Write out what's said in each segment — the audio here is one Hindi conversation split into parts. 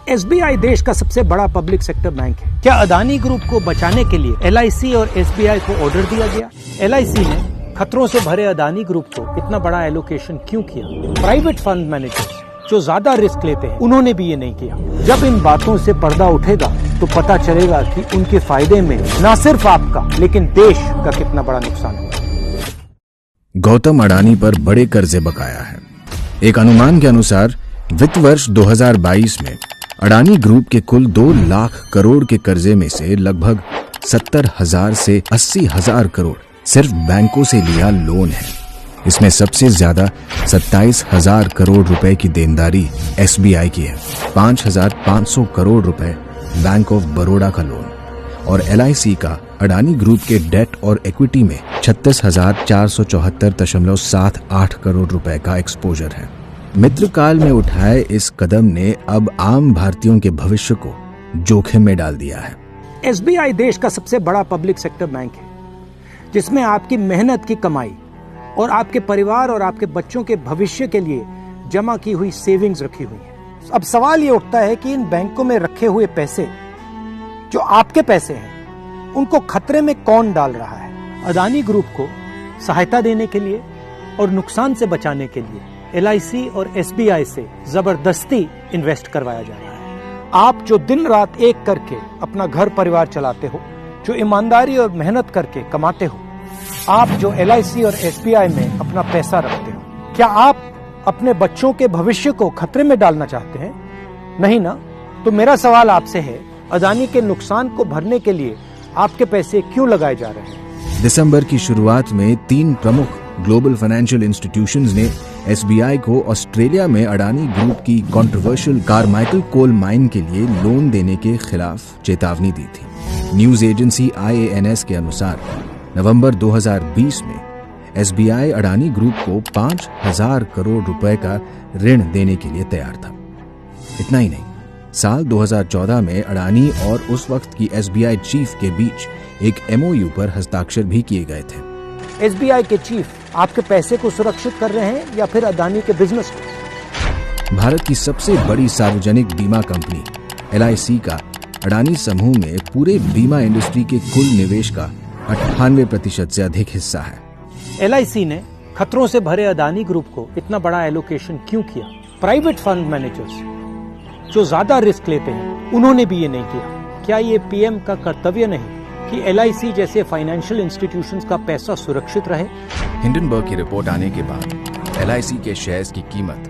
एसबीआई देश का सबसे बड़ा पब्लिक सेक्टर बैंक है। क्या अदानी ग्रुप को बचाने के लिए एलआईसी और एसबीआई को ऑर्डर दिया गया? एलआईसी ने खतरों से भरे अदानी ग्रुप को इतना बड़ा एलोकेशन क्यों किया? प्राइवेट फंड मैनेजर्स जो ज्यादा रिस्क लेते हैं उन्होंने भी ये नहीं किया। जब इन बातों से पर्दा उठेगा तो पता चलेगा कि उनके फायदे में न सिर्फ आपका लेकिन देश का कितना बड़ा नुकसान हुआ। गौतम अडानी पर बड़े कर्जे बकाया है। एक अनुमान के अनुसार वित्त वर्ष 2022 में अडानी ग्रुप के कुल 2 लाख करोड़ के कर्जे में से लगभग 70,000 से 80,000 करोड़ सिर्फ बैंकों से लिया लोन है। इसमें सबसे ज्यादा 27,000 करोड़ रुपए की देनदारी एसबीआई की है, 5,500 करोड़ रुपए बैंक ऑफ बड़ौदा का लोन और एलआईसी का अडानी ग्रुप के डेट और इक्विटी में 36,474.78 करोड़ रुपए का एक्सपोजर है। मित्रकाल में उठाए इस कदम ने अब आम भारतीयों के भविष्य को जोखिम में डाल दिया है। एसबीआई देश का सबसे बड़ा पब्लिक सेक्टर बैंक है जिसमें आपकी मेहनत की कमाई और आपके परिवार और आपके बच्चों के भविष्य के लिए जमा की हुई सेविंग्स रखी हुई है। अब सवाल ये उठता है कि इन बैंकों में रखे हुए पैसे जो आपके पैसे हैं उनको खतरे में कौन डाल रहा है? अदानी ग्रुप को सहायता देने के लिए और नुकसान से बचाने के लिए एलआईसी और एसबीआई से जबरदस्ती इन्वेस्ट करवाया जा रहा है। आप जो दिन रात एक करके अपना घर परिवार चलाते हो, जो ईमानदारी और मेहनत करके कमाते हो, आप जो एलआईसी और एसबीआई में अपना पैसा रखते हो, क्या आप अपने बच्चों के भविष्य को खतरे में डालना चाहते हैं? नहीं ना? तो मेरा सवाल आपसे है, अदानी के नुकसान को भरने के लिए आपके पैसे क्यों लगाए जा रहे हैं? दिसंबर की शुरुआत में 3 प्रमुख ग्लोबल फाइनेंशियल इंस्टीट्यूशंस ने एसबीआई को ऑस्ट्रेलिया में अडानी ग्रुप की कंट्रोवर्शियल कारमाइकल कोल माइन के लिए लोन देने के खिलाफ चेतावनी दी थी। न्यूज एजेंसी IANS के अनुसार नवंबर 2020 में एसबीआई अडानी ग्रुप को 5,000 करोड़ रुपए का ऋण देने के लिए तैयार था। इतना ही नहीं, साल 2014 में अडानी और उस वक्त की एसबीआई चीफ के बीच एक MOU पर हस्ताक्षर भी किए गए थे। एसबीआई के चीफ आपके पैसे को सुरक्षित कर रहे हैं या फिर अदानी के बिजनेस को? भारत की सबसे बड़ी सार्वजनिक बीमा कंपनी एलआईसी का अडानी समूह में पूरे बीमा इंडस्ट्री के कुल निवेश का 98% से अधिक हिस्सा है। एलआईसी ने खतरों से भरे अदानी ग्रुप को इतना बड़ा एलोकेशन क्यों किया? प्राइवेट फंड मैनेजर्स जो ज्यादा रिस्क लेते हैं उन्होंने भी ये नहीं किया। क्या ये पीएम का कर्तव्य नहीं कि एलआईसी जैसे फाइनेंशियल इंस्टीट्यूशंस का पैसा सुरक्षित रहे? हिंडनबर्ग की रिपोर्ट आने के बाद एलआईसी के शेयर्स की कीमत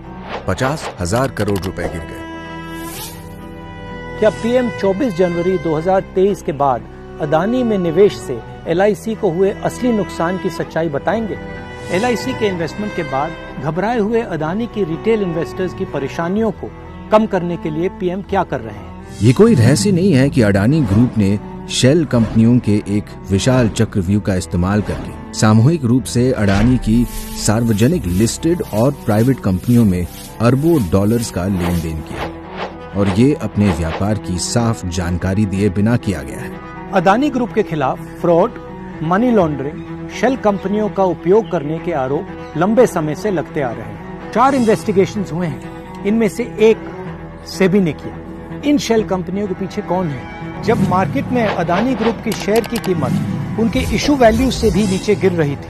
50,000 करोड़ रुपए गिर गई। क्या पीएम 24 जनवरी 2023 के बाद अदानी में निवेश से एलआईसी को हुए असली नुकसान की सच्चाई बताएंगे? एलआईसी के इन्वेस्टमेंट के बाद घबराए हुए अदानी की रिटेल इन्वेस्टर्स की परेशानियों को कम करने के लिए पीएम क्या कर रहे हैं? ये कोई रहस्य नहीं है कि अडानी ग्रुप ने शेल कंपनियों के एक विशाल चक्रव्यूह का इस्तेमाल करके सामूहिक रूप से अडानी की सार्वजनिक लिस्टेड और प्राइवेट कंपनियों में अरबों डॉलर्स का लेन देन किया और ये अपने व्यापार की साफ जानकारी दिए बिना किया गया है। अदानी ग्रुप के खिलाफ फ्रॉड, मनी लॉन्ड्रिंग, शेल कंपनियों का उपयोग करने के आरोप लंबे समय से लगते आ रहे हैं। 4 इन्वेस्टिगेशंस हुए हैं, इनमें से एक सेबी ने किया। इन शेल कंपनियों के पीछे कौन है? जब मार्केट में अदानी ग्रुप की शेयर की कीमत उनके इशू वैल्यू से भी नीचे गिर रही थी,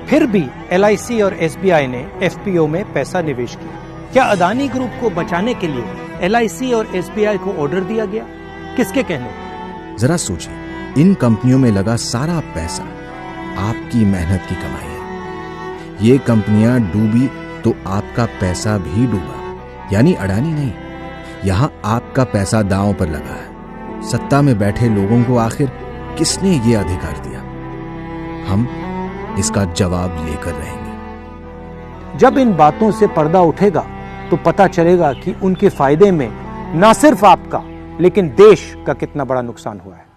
फिर भी एलआईसी और एसबीआई ने एफपीओ में पैसा निवेश किया। क्या अदानी ग्रुप को बचाने के लिए एलआईसी और एसबीआई को ऑर्डर दिया गया? किसके कहने? जरा सोचिए, इन कंपनियों में लगा सारा पैसा आपकी मेहनत की कमाई है। ये कंपनियां डूबी तो आपका पैसा भी डूबा, यानी अडानी नहीं, यहाँ आपका पैसा दांव पर लगा है। सत्ता में बैठे लोगों को आखिर किसने ये अधिकार दिया? हम इसका जवाब लेकर रहेंगे। जब इन बातों से पर्दा उठेगा तो पता चलेगा कि उनके फायदे में न सिर्फ आपका लेकिन देश का कितना बड़ा नुकसान हुआ है।